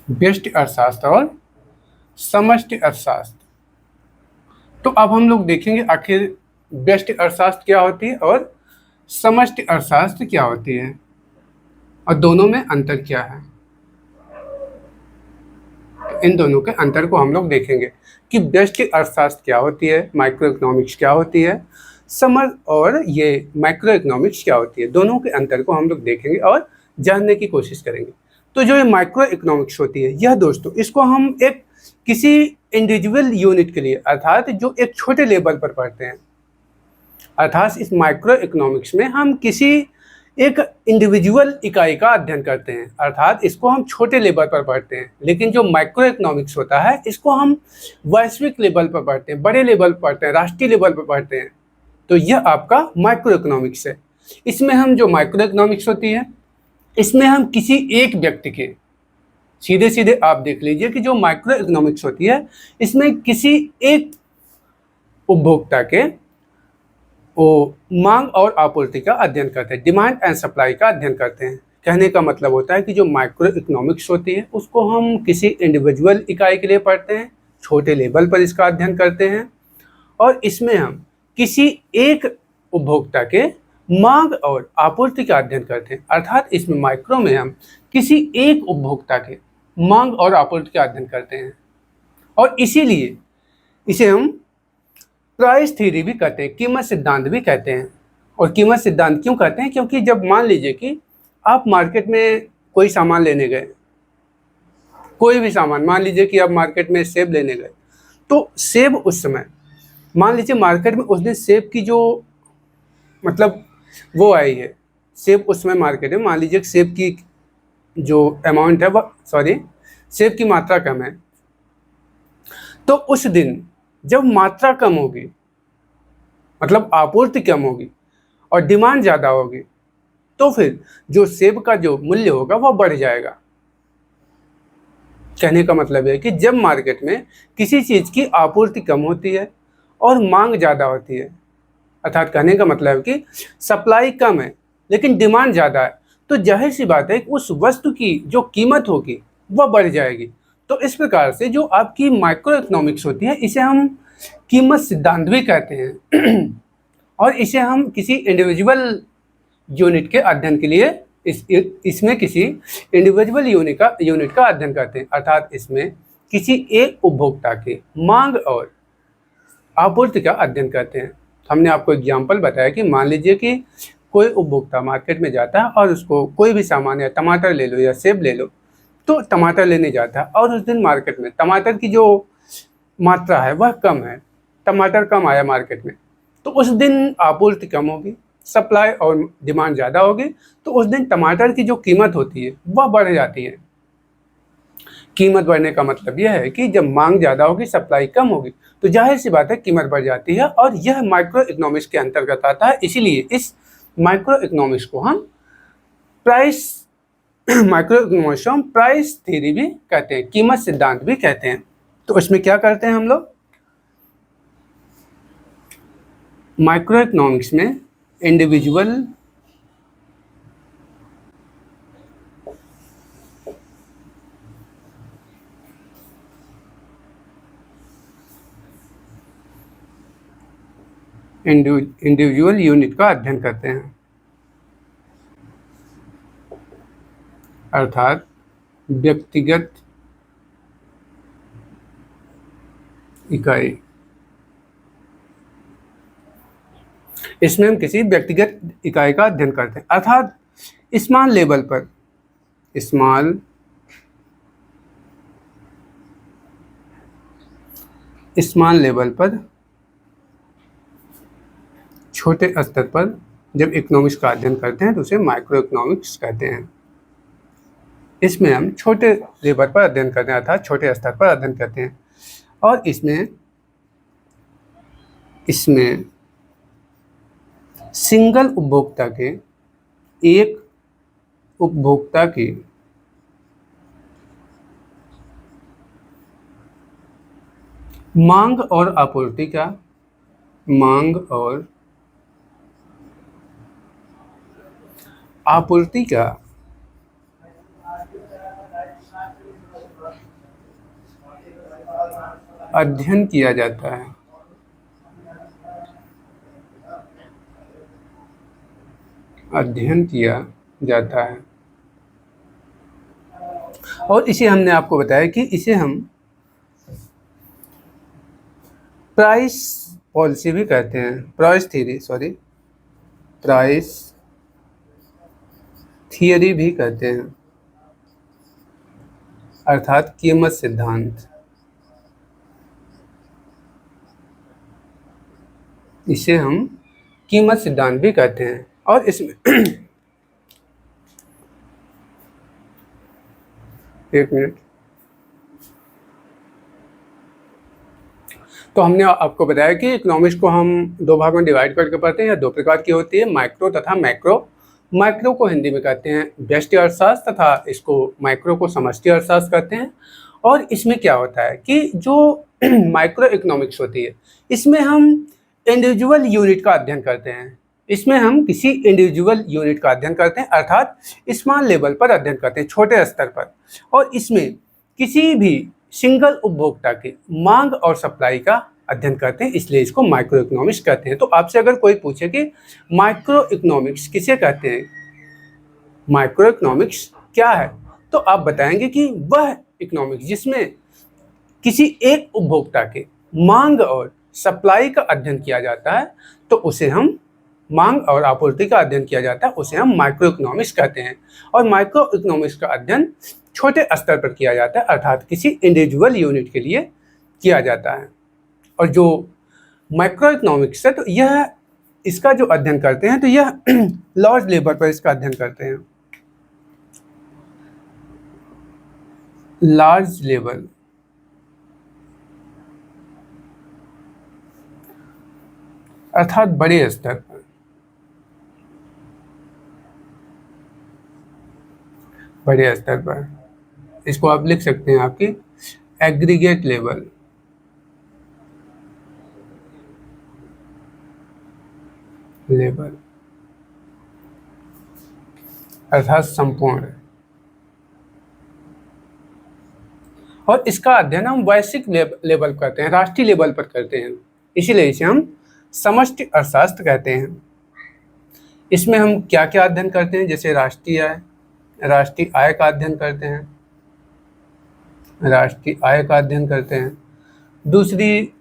Speaker 1: व्यष्टि अर्थशास्त्र और समष्टि अर्थशास्त्र। तो अब हम लोग देखेंगे आखिर व्यष्टि अर्थशास्त्र क्या होती है और समष्टि अर्थशास्त्र क्या होती है और दोनों में अंतर क्या है। तो इन दोनों के अंतर को हम लोग देखेंगे कि व्यष्टि अर्थशास्त्र क्या होती है, माइक्रो इकोनॉमिक्स क्या होती है, और ये मैक्रो इकोनॉमिक्स क्या होती है। दोनों के अंतर को हम लोग देखेंगे और जानने की कोशिश करेंगे। तो जो ये माइक्रो इकोनॉमिक्स होती है यह दोस्तों इसको हम एक किसी इंडिविजुअल यूनिट के लिए अर्थात जो एक छोटे लेवल पर पढ़ते हैं, अर्थात इस माइक्रो इकोनॉमिक्स में हम किसी एक इंडिविजुअल इकाई का अध्ययन करते हैं, अर्थात इसको हम छोटे लेवल पर पढ़ते हैं। लेकिन जो माइक्रो इकोनॉमिक्स होता है इसको हम वैश्विक लेवल पर पढ़ते हैं, बड़े लेवल पर पढ़ते हैं, राष्ट्रीय लेवल पर पढ़ते हैं। तो यह आपका माइक्रो इकोनॉमिक्स है। इसमें हम जो माइक्रो इकोनॉमिक्स होती है इसमें हम किसी एक व्यक्ति के, सीधे सीधे आप देख लीजिए कि जो माइक्रो इकोनॉमिक्स होती है इसमें किसी एक उपभोक्ता के वो मांग और आपूर्ति का अध्ययन करते हैं, डिमांड एंड सप्लाई का अध्ययन करते हैं। कहने का मतलब होता है कि जो माइक्रो इकोनॉमिक्स होती है उसको हम किसी इंडिविजुअल इकाई के लिए पढ़ते हैं, छोटे लेवल पर इसका अध्ययन करते हैं और इसमें हम किसी एक उपभोक्ता के मांग और आपूर्ति का अध्ययन करते हैं। अर्थात इसमें माइक्रो में हम किसी एक उपभोक्ता के मांग और आपूर्ति का अध्ययन करते हैं और इसीलिए इसे हम प्राइस थ्योरी भी कहते हैं, कीमत सिद्धांत भी कहते हैं। और कीमत सिद्धांत क्यों कहते हैं, क्योंकि जब मान लीजिए कि आप मार्केट में कोई सामान लेने गए, कोई भी सामान, मान लीजिए कि आप मार्केट में सेब लेने गए, तो सेब उस समय मान लीजिए मार्केट में उस दिन सेब की जो मतलब वो आई है, सेब उस समय मार्केट में मान लीजिए सेब की जो अमाउंट है वह सेब की मात्रा कम है। तो उस दिन जब मात्रा कम होगी मतलब आपूर्ति कम होगी और डिमांड ज़्यादा होगी तो फिर जो सेब का जो मूल्य होगा वह बढ़ जाएगा। कहने का मतलब है कि जब मार्केट में किसी चीज़ की आपूर्ति कम होती है और मांग ज़्यादा होती है, अर्थात कहने का मतलब है कि सप्लाई कम है लेकिन डिमांड ज़्यादा है, तो जाहिर सी बात है कि उस वस्तु की जो कीमत होगी वह बढ़ जाएगी। तो इस प्रकार से जो आपकी माइक्रो इकोनॉमिक्स होती है इसे हम कीमत सिद्धांत भी कहते हैं और इसे हम किसी इंडिविजुअल यूनिट के अध्ययन के लिए इसमें किसी इंडिविजुअल यूनिट का अध्ययन करते हैं, अर्थात इसमें किसी एक उपभोक्ता के मांग और आपूर्ति का अध्ययन करते हैं। हमने आपको एग्जाम्पल बताया कि मान लीजिए कि कोई उपभोक्ता मार्केट में जाता है और उसको कोई भी सामान या टमाटर ले लो या सेब ले लो, तो टमाटर लेने जाता है और उस दिन मार्केट में टमाटर की जो मात्रा है वह कम है, टमाटर कम आया मार्केट में, तो उस दिन आपूर्ति कम होगी, सप्लाई और डिमांड ज़्यादा होगी, तो उस दिन टमाटर की जो कीमत होती है वह बढ़ जाती है। कीमत बढ़ने का मतलब यह है कि जब मांग ज़्यादा होगी, सप्लाई कम होगी, तो जाहिर सी बात है कीमत बढ़ जाती है और यह माइक्रो इकोनॉमिक्स के अंतर्गत आता है। इसीलिए इस माइक्रो इकोनॉमिक्स को हम प्राइस थ्योरी भी कहते हैं, कीमत सिद्धांत भी कहते हैं। तो इसमें क्या करते हैं हम लोग, माइक्रो इकोनॉमिक्स में इंडिविजुअल इंडिविजुअल यूनिट का अध्ययन करते हैं, अर्थात व्यक्तिगत इकाई। इसमें हम किसी व्यक्तिगत इकाई का अध्ययन करते हैं, अर्थात स्मॉल लेवल पर, स्मॉल लेवल पर, छोटे स्तर पर जब इकोनॉमिक्स का अध्ययन करते हैं तो उसे माइक्रो इकोनॉमिक्स कहते हैं। इसमें हम छोटे लेवल पर अध्ययन करते हैं, अर्थात छोटे स्तर पर अध्ययन करते हैं, और इसमें सिंगल उपभोक्ता के, एक उपभोक्ता की मांग और आपूर्ति का अध्ययन किया जाता है। और इसे हमने आपको बताया कि इसे हम प्राइस पॉलिसी भी कहते हैं, प्राइस थियरी भी कहते हैं, अर्थात कीमत सिद्धांत। इसे हम कीमत सिद्धांत भी कहते हैं। और इसमें एक मिनट, तो हमने आपको बताया कि इकोनॉमिक्स को हम दो भागों में डिवाइड करके पढ़ते हैं, या दो प्रकार की होती है, माइक्रो तथा मैक्रो। माइक्रो को हिंदी में कहते हैं व्यष्टि अर्थशास्त्र, तथा इसको माइक्रो को समष्टि अर्थशास्त्र कहते हैं। और इसमें क्या होता है कि जो माइक्रो इकोनॉमिक्स होती है, इसमें हम इंडिविजुअल यूनिट का अध्ययन करते हैं। इसमें हम किसी इंडिविजुअल यूनिट का अध्ययन करते हैं, अर्थात स्मॉल लेवल पर अध्ययन करते हैं, छोटे स्तर पर। और इसमें किसी भी सिंगल उपभोक्ता की मांग और सप्लाई का अध्ययन करते हैं, इसलिए इसको माइक्रो इकोनॉमिक्स कहते हैं। तो आपसे अगर कोई पूछे कि माइक्रो इकोनॉमिक्स किसे कहते हैं, माइक्रो इकोनॉमिक्स क्या है, तो आप बताएंगे कि वह इकोनॉमिक्स जिसमें किसी एक उपभोक्ता के मांग और सप्लाई का अध्ययन किया जाता है, तो उसे हम मांग और आपूर्ति का अध्ययन किया जाता है, उसे हम माइक्रो इकोनॉमिक्स कहते हैं। और माइक्रो इकोनॉमिक्स का अध्ययन छोटे स्तर पर किया जाता है, अर्थात किसी इंडिविजुअल यूनिट के लिए किया जाता है। और जो माइक्रो इकोनॉमिक्स है, तो यह इसका जो अध्ययन करते हैं, तो यह लार्ज लेवल पर इसका अध्ययन करते हैं, लार्ज लेवल, अर्थात बड़े स्तर पर। बड़े स्तर पर इसको आप लिख सकते हैं आपकी एग्रीगेट लेवल, अर्थात संपूर्ण। और इसका अध्ययन हम वैश्विक लेवल करते हैं, राष्ट्रीय लेवल पर करते हैं, इसीलिए इसे हम समष्टि अर्थशास्त्र कहते हैं। इसमें हम क्या क्या अध्ययन करते हैं, जैसे राष्ट्रीय आय का अध्ययन करते हैं, दूसरी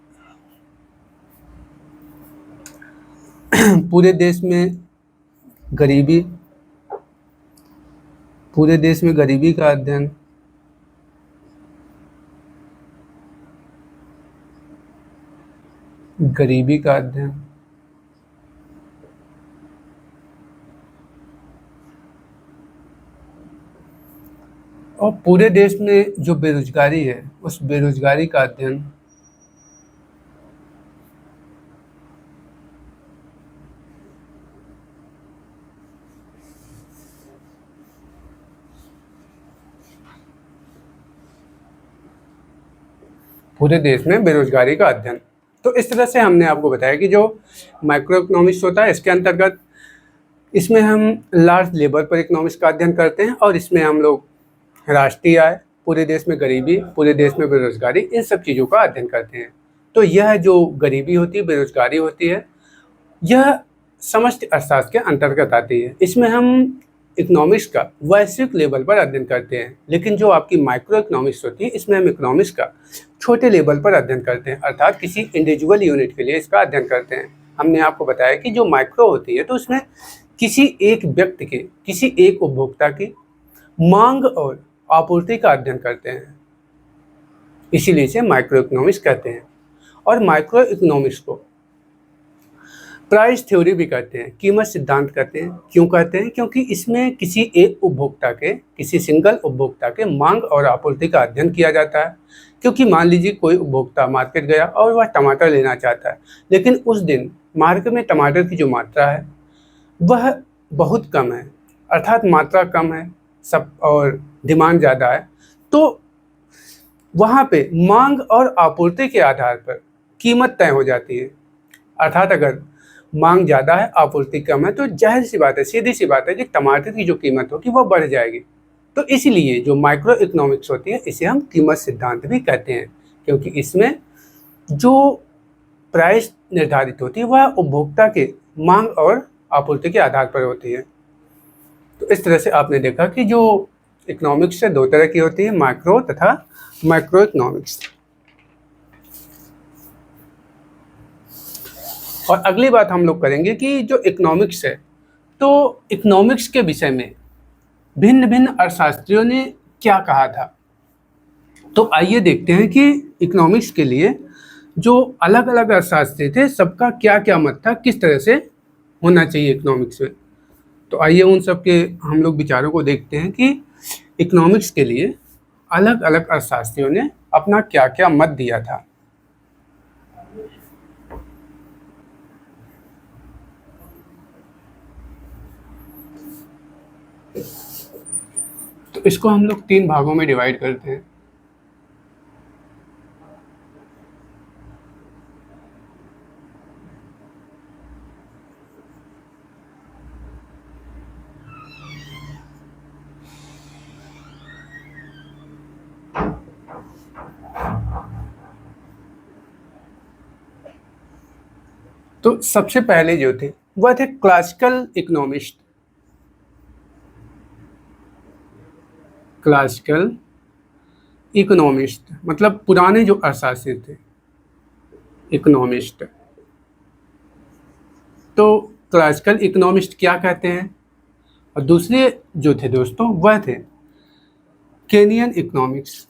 Speaker 1: पूरे देश में गरीबी का अध्ययन, और पूरे देश में जो बेरोजगारी है, उस बेरोजगारी का अध्ययन, पूरे देश में बेरोजगारी का अध्ययन। तो इस तरह से हमने आपको बताया कि जो माइक्रो इकोनॉमिक्स होता है, इसके अंतर्गत इसमें हम लार्ज लेवल पर इकोनॉमिक्स का अध्ययन करते हैं, और इसमें हम लोग राष्ट्रीय आय, पूरे देश में गरीबी, पूरे देश में बेरोजगारी, इन सब चीज़ों का अध्ययन करते हैं। तो यह जो गरीबी होती है, बेरोजगारी होती है, यह समष्टि अर्थशास्त्र के अंतर्गत आती है। इसमें हम इकोनॉमिक्स का वैश्विक लेवल पर अध्ययन करते हैं, लेकिन जो आपकी माइक्रो इकोनॉमिक्स होती है इसमें हम इकोनॉमिक्स का छोटे लेवल पर अध्ययन करते हैं, अर्थात किसी इंडिविजुअल यूनिट के लिए इसका अध्ययन करते हैं। हमने आपको बताया कि जो माइक्रो होती है तो उसमें किसी एक व्यक्ति के, किसी एक उपभोक्ता की मांग और आपूर्ति का अध्ययन करते हैं, इसीलिए इसे माइक्रो इकोनॉमिक्स कहते हैं। और माइक्रो इकोनॉमिक्स को प्राइस थ्योरी भी कहते हैं, कीमत सिद्धांत कहते हैं। क्यों कहते हैं? क्योंकि इसमें किसी एक उपभोक्ता के, किसी सिंगल उपभोक्ता के मांग और आपूर्ति का अध्ययन किया जाता है। क्योंकि मान लीजिए कोई उपभोक्ता मार्केट गया और वह टमाटर लेना चाहता है, लेकिन उस दिन मार्केट में टमाटर की जो मात्रा है वह बहुत कम है, अर्थात मात्रा कम है सब और डिमांड ज़्यादा है, तो वहाँ पे मांग और आपूर्ति के आधार पर कीमत तय हो जाती है। अर्थात अगर मांग ज़्यादा है, आपूर्ति कम है, तो जाहिर सी बात है, सीधी सी बात है कि टमाटर की जो कीमत होगी वह बढ़ जाएगी। तो इसलिए जो माइक्रो इकोनॉमिक्स होती है इसे हम कीमत सिद्धांत भी कहते हैं, क्योंकि इसमें जो प्राइस निर्धारित होती है वह उपभोक्ता के मांग और आपूर्ति के आधार पर होती है। तो इस तरह से आपने देखा कि जो इकोनॉमिक्स है दो तरह की होती है, माइक्रो तथा मैक्रो इकोनॉमिक्स। और अगली बात हम लोग करेंगे कि जो इकोनॉमिक्स है, तो इकोनॉमिक्स के विषय में भिन्न भिन्न अर्थशास्त्रियों ने क्या कहा था। तो आइए देखते हैं कि इकोनॉमिक्स के लिए जो अलग अलग अर्थशास्त्री थे सबका क्या क्या मत था, किस तरह से होना चाहिए इकोनॉमिक्स में। तो आइए उन सब के हम लोग विचारों को देखते हैं कि इकोनॉमिक्स के लिए अलग अलग अर्थशास्त्रियों ने अपना क्या क्या मत दिया था। तो इसको हम लोग 3 भागों में डिवाइड करते हैं। तो सबसे पहले जो थे वह थे क्लासिकल इकोनॉमिस्ट। क्लासिकल इकोनॉमिस्ट मतलब पुराने जो अर्थशास्त्री थे, इकोनॉमिस्ट। तो क्लासिकल इकोनॉमिस्ट क्या कहते हैं? और दूसरे जो थे दोस्तों वह थे Kenyan economics.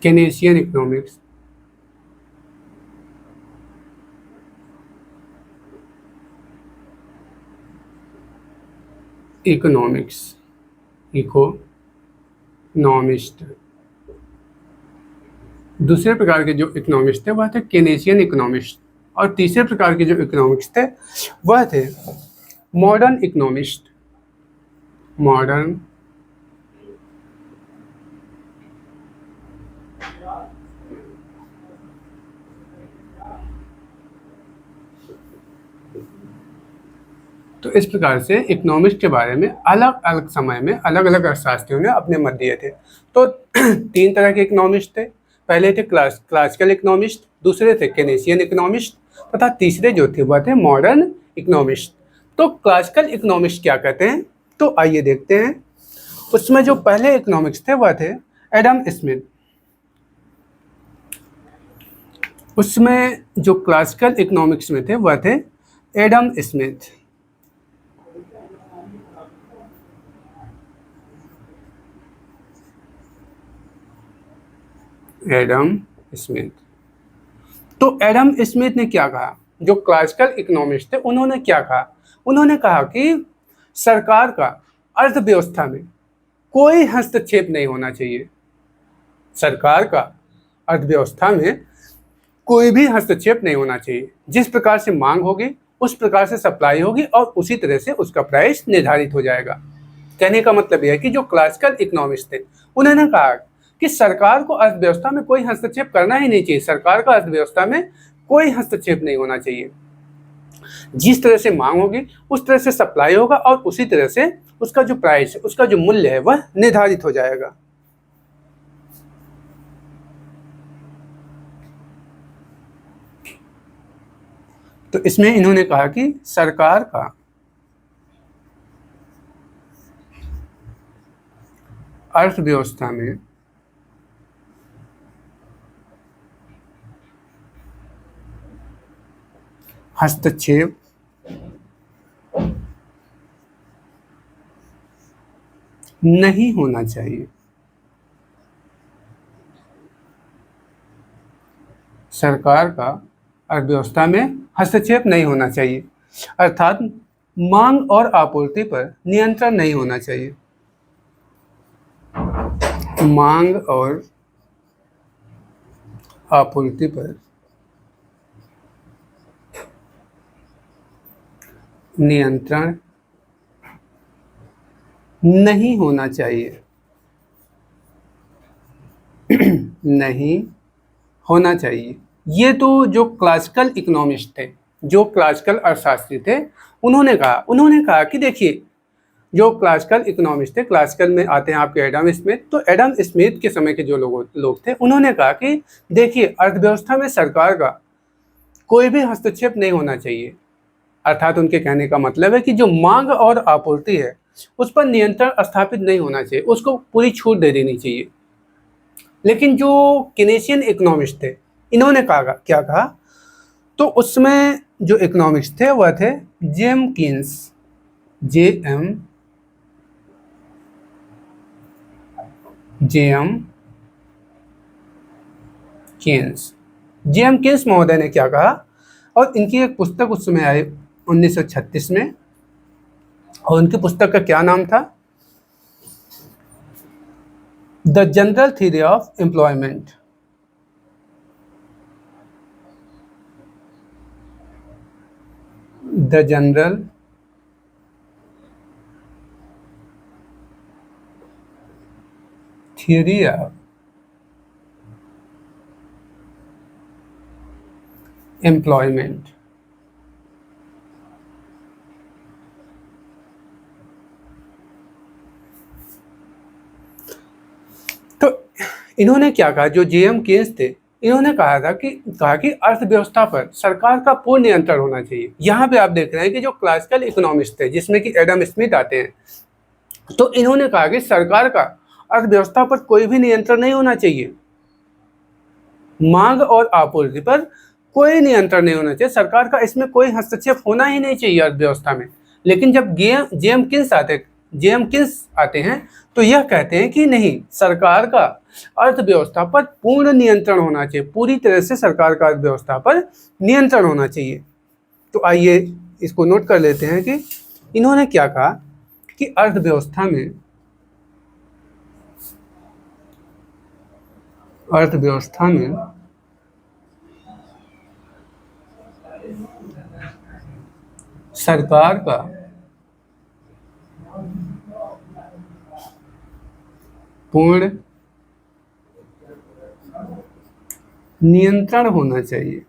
Speaker 1: Keynesian economics. Economics, economist. दूसरे प्रकार के जो इकोनॉमिस्ट थे वह थे केनेशियन इकोनॉमिस्ट। और तीसरे प्रकार के जो इकोनॉमिक्स थे वह थे मॉडर्न इकोनॉमिस्ट। मॉडर्न तो इस प्रकार से इकोनॉमिक्स के बारे में अलग अलग समय में अलग अलग अर्थशास्त्रियों ने अपने मत दिए थे। तो 3 तरह के इकोनॉमिस्ट थे। पहले थे क्लासिकल इकोनॉमिस्ट, दूसरे थे केनेशियन इकोनॉमिस्ट तथा तीसरे जो थे वह थे मॉडर्न इकोनॉमिस्ट। तो क्लासिकल इकोनॉमिस्ट क्या कहते हैं, तो आइए देखते हैं। उसमें जो पहले इकोनॉमिक्स थे वह थे एडम स्मिथ। उसमें जो क्लासिकल इकोनॉमिक्स में थे वह थे एडम स्मिथ। Adam Smith. तो एडम स्मिथ ने क्या कहा? जो क्लासिकल इकोनॉमिस्ट थे उन्होंने क्या कहा? उन्होंने कहा कि सरकार का अर्थव्यवस्था में कोई हस्तक्षेप नहीं होना चाहिए। सरकार का अर्थव्यवस्था में कोई भी हस्तक्षेप नहीं होना चाहिए। जिस प्रकार से मांग होगी उस प्रकार से सप्लाई होगी और उसी तरह से उसका प्राइस निर्धारित हो जाएगा। कहने का मतलब यह है कि जो क्लासिकल इकोनॉमिस्ट थे उन्होंने कहा कि सरकार को अर्थव्यवस्था में कोई हस्तक्षेप करना ही नहीं चाहिए। सरकार का अर्थव्यवस्था में कोई हस्तक्षेप नहीं होना चाहिए। जिस तरह से मांग होगी उस तरह से सप्लाई होगा और उसी तरह से उसका जो प्राइस है, उसका जो मूल्य है वह निर्धारित हो जाएगा। तो इसमें इन्होंने कहा कि सरकार का अर्थव्यवस्था में हस्तक्षेप नहीं होना चाहिए। सरकार का अर्थव्यवस्था में हस्तक्षेप नहीं होना चाहिए, अर्थात मांग और आपूर्ति पर नियंत्रण नहीं होना चाहिए। मांग और आपूर्ति पर नियंत्रण नहीं होना चाहिए। नहीं होना चाहिए। ये तो जो क्लासिकल इकोनॉमिस्ट थे, जो क्लासिकल अर्थशास्त्री थे, उन्होंने कहा कि देखिए, जो क्लासिकल इकोनॉमिस्ट थे, क्लासिकल में आते हैं आपके एडम स्मिथ, तो एडम स्मिथ के समय के जो लोग थे, उन्होंने कहा कि देखिए, अर्थव्यवस्था में सरकार का कोई भी हस्तक्षेप नहीं होना चाहिए। अर्थात उनके कहने का मतलब है कि जो मांग और आपूर्ति है उस पर नियंत्रण स्थापित नहीं होना चाहिए, उसको पूरी छूट दे देनी चाहिए। लेकिन जो केनेशियन इकोनॉमिस्ट थे, इन्होंने कहा, क्या कहा, तो उसमें जो इकोनॉमिक्स थे वह थे जेम कीन्स, जेएम कीन्स महोदय ने क्या कहा, और इनकी एक पुस्तक उस समय आई 1936 में, और उनकी पुस्तक का क्या नाम था, the general theory of employment. The general theory of employment. तो इन्होंने क्या कहा, जो जेएम कीन्स थे, इन्होंने कहा कि अर्थव्यवस्था पर सरकार का पूर्ण नियंत्रण होना चाहिए। यहाँ पे आप देख रहे हैं कि जो क्लासिकल इकोनॉमिस्ट थे, जिसमें कि एडम स्मिथ आते हैं, तो इन्होंने कहा कि सरकार का अर्थव्यवस्था पर कोई भी नियंत्रण नहीं होना चाहिए, मांग और आपूर्ति पर कोई नियंत्रण नहीं होना चाहिए, सरकार का इसमें कोई हस्तक्षेप होना ही नहीं चाहिए अर्थव्यवस्था में। लेकिन जब जेएम किन्स आते हैं तो यह कहते हैं कि नहीं, सरकार का अर्थव्यवस्था पर पूर्ण नियंत्रण होना चाहिए, पूरी तरह से सरकार का अर्थव्यवस्था पर नियंत्रण होना चाहिए। तो आइए इसको नोट कर लेते हैं कि इन्होंने क्या कहा कि अर्थव्यवस्था में सरकार का पूर्ण नियंत्रण होना चाहिए।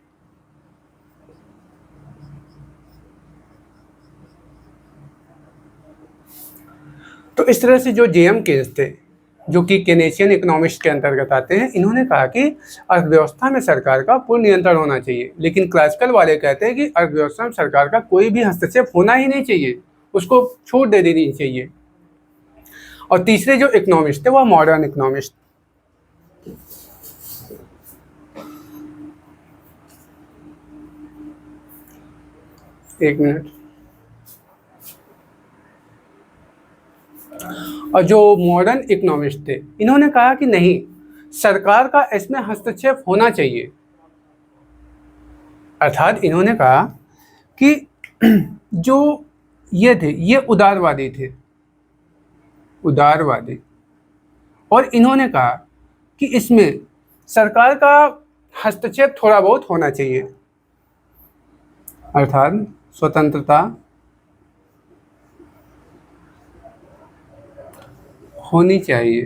Speaker 1: तो इस तरह से जो जेएम कीन्स थे, जो कि केनेशियन इकोनॉमिक्स के अंतर्गत आते हैं, इन्होंने कहा कि अर्थव्यवस्था में सरकार का पूर्ण नियंत्रण होना चाहिए। लेकिन क्लासिकल वाले कहते हैं कि अर्थव्यवस्था में सरकार का कोई भी हस्तक्षेप होना ही नहीं चाहिए, उसको छूट दे देनी चाहिए। और तीसरे जो इकोनॉमिस्ट थे वह मॉडर्न इकोनॉमिस्ट। एक मिनट। और जो मॉडर्न इकोनॉमिस्ट थे, इन्होंने कहा कि नहीं, सरकार का इसमें हस्तक्षेप होना चाहिए। अर्थात इन्होंने कहा कि जो ये थे, ये उदारवादी थे, उदारवादी, और इन्होंने कहा कि इसमें सरकार का हस्तक्षेप थोड़ा बहुत होना चाहिए, अर्थात स्वतंत्रता होनी चाहिए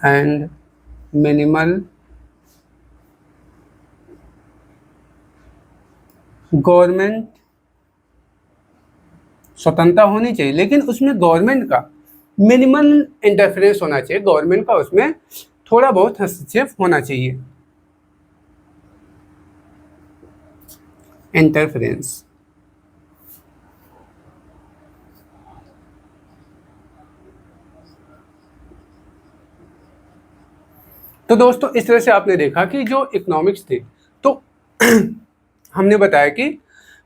Speaker 1: एंड मिनिमल गवर्नमेंट स्वतंत्रता होनी चाहिए, लेकिन उसमें गवर्नमेंट का मिनिमम इंटरफेरेंस होना चाहिए, गवर्नमेंट का उसमें थोड़ा बहुत हस्तक्षेप होना चाहिए। इंटरफेरेंस। तो दोस्तों इस तरह से आपने देखा कि जो इकोनॉमिक्स थे, तो हमने बताया कि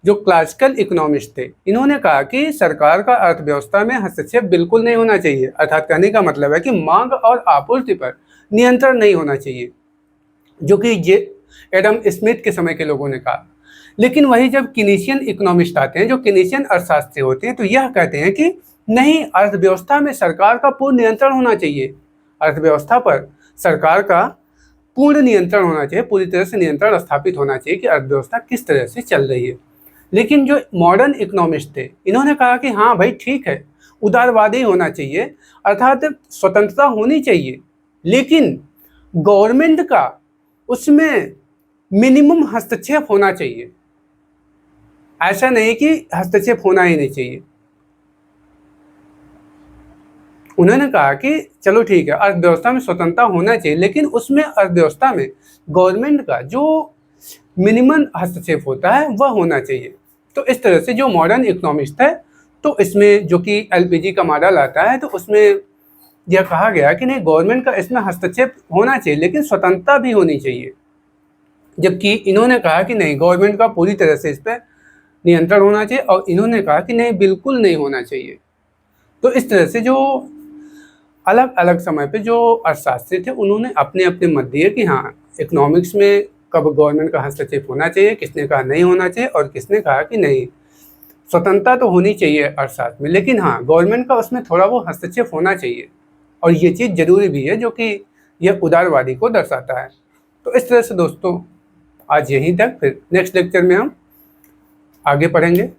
Speaker 1: जो क्लासिकल इकोनॉमिस्ट थे, इन्होंने कहा कि सरकार का अर्थव्यवस्था में हस्तक्षेप बिल्कुल नहीं होना चाहिए, अर्थात कहने का मतलब है कि मांग और आपूर्ति पर नियंत्रण नहीं होना चाहिए, जो कि ये एडम स्मिथ के समय के लोगों ने कहा। लेकिन वही जब किनेशियन इकोनॉमिस्ट आते हैं, जो किनेशियन अर्थशास्त्री होते हैं, तो यह कहते हैं कि नहीं, अर्थव्यवस्था में सरकार का पूर्ण नियंत्रण होना चाहिए, अर्थव्यवस्था पर सरकार का पूर्ण नियंत्रण होना चाहिए, पूरी तरह से नियंत्रण स्थापित होना चाहिए कि अर्थव्यवस्था किस तरह से चल रही है। लेकिन जो मॉडर्न इकोनॉमिस्ट थे, इन्होंने कहा कि हाँ भाई ठीक है, उदारवादी होना चाहिए, अर्थात स्वतंत्रता होनी चाहिए, लेकिन गवर्नमेंट का उसमें मिनिमम हस्तक्षेप होना चाहिए, ऐसा नहीं कि हस्तक्षेप होना ही नहीं चाहिए। उन्होंने कहा कि चलो ठीक है, अर्थव्यवस्था में स्वतंत्रता होना चाहिए, लेकिन उसमें अर्थव्यवस्था में गवर्नमेंट का जो मिनिमम हस्तक्षेप होता है वह होना चाहिए। तो इस तरह से जो मॉडर्न इकोनॉमिस्ट है, तो इसमें जो कि एलपीजी का मॉडल आता है, तो उसमें यह कहा गया कि नहीं, गवर्नमेंट का इसमें हस्तक्षेप होना चाहिए, लेकिन स्वतंत्रता भी होनी चाहिए। जबकि इन्होंने कहा कि नहीं, गवर्नमेंट का पूरी तरह से इस पर नियंत्रण होना चाहिए, और इन्होंने कहा कि नहीं, बिल्कुल नहीं होना चाहिए। तो इस तरह से जो अलग अलग समय पे जो अर्थशास्त्री थे, उन्होंने अपने अपने मत दिए कि हाँ, इकोनॉमिक्स में कब गवर्नमेंट का हस्तक्षेप होना चाहिए, किसने कहा नहीं होना चाहिए, और किसने कहा कि नहीं, स्वतंत्रता तो होनी चाहिए अर्थशास्त्र में, लेकिन हाँ, गवर्नमेंट का उसमें थोड़ा वो हस्तक्षेप होना चाहिए, और ये चीज़ जरूरी भी है, जो कि यह उदारवादी को दर्शाता है। तो इस तरह से दोस्तों आज यहीं तक, फिर नेक्स्ट लेक्चर में हम आगे पढ़ेंगे।